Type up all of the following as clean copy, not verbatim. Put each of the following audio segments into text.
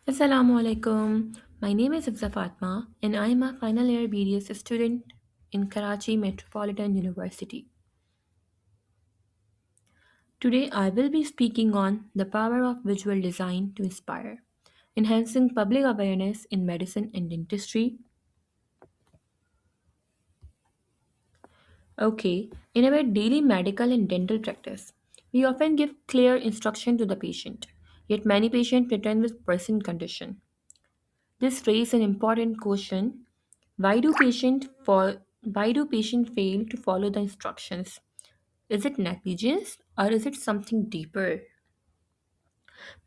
Assalamu alaikum. My name is HIFZA and I am a final year BDS student in Karachi Metropolitan University. Today I will be speaking on the power of visual design to inspire, enhancing public awareness in medicine and dentistry. Okay, in our daily medical and dental practice, we often give clear instruction to the patient, yet many patients return with worsened condition. This raises an important question. Why do patients fail to follow the instructions? Is it negligence or is it something deeper?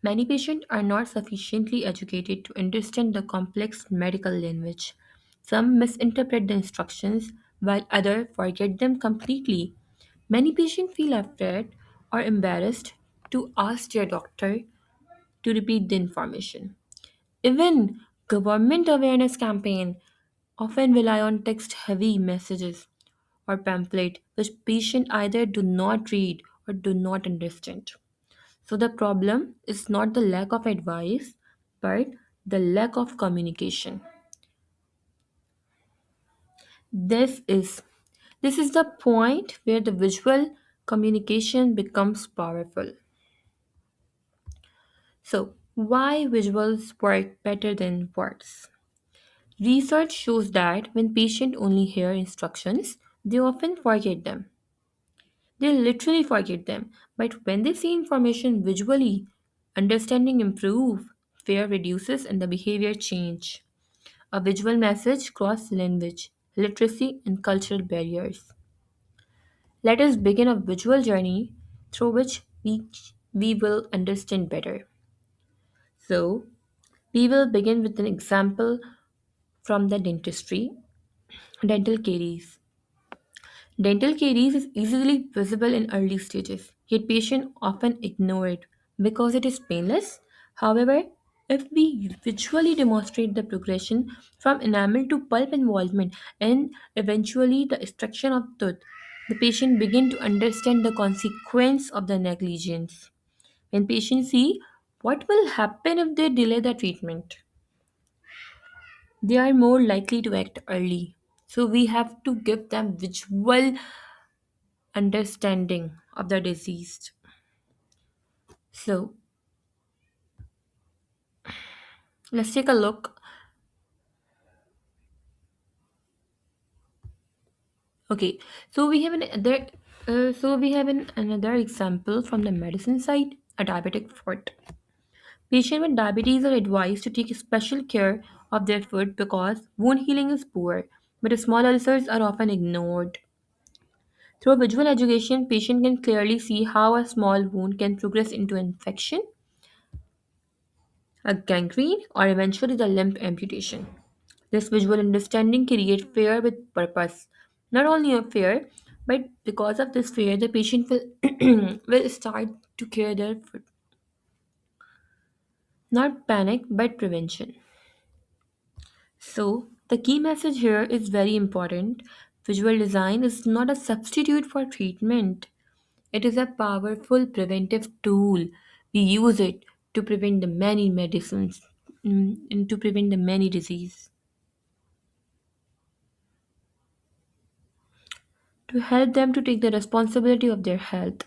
Many patients are not sufficiently educated to understand the complex medical language. Some misinterpret the instructions while others forget them completely. Many patients feel afraid or embarrassed to ask their doctor to repeat the information. Even government awareness campaign often rely on text-heavy messages or pamphlet which patients either do not read or do not understand. So the problem is not the lack of advice, but the lack of communication. This is this is the point where the visual communication becomes powerful. So why visuals work better than words? Research shows that when patients only hear instructions, they often forget them. They literally forget them. But when they see information visually, understanding improves, fear reduces, and the behavior change. A visual message crosses language, literacy, and cultural barriers. Let us begin a visual journey through which we will understand better. So, we will begin with an example from the dentistry, dental caries. Dental caries is easily visible in early stages, yet patients often ignore it because it is painless. However, if we visually demonstrate the progression from enamel to pulp involvement and eventually the extraction of tooth, the patient begin to understand the consequence of the negligence. When patients see what will happen if they delay the treatment, they are more likely to act early. So we have to give them visual understanding of the disease. So let's take a look. Okay, so we have another example from the medicine side, a diabetic foot. Patients with diabetes are advised to take special care of their foot because wound healing is poor, but small ulcers are often ignored. Through visual education, patient can clearly see how a small wound can progress into infection, a gangrene, or eventually the limb amputation. This visual understanding creates fear with purpose. Not only a fear, but because of this fear, the patient will, will start to care their foot. Not panic, but prevention. So, the key message here is very important. Visual design is not a substitute for treatment, it is a powerful preventive tool. We use it to prevent the many medicines and to prevent the many disease. To help them to take the responsibility of their health.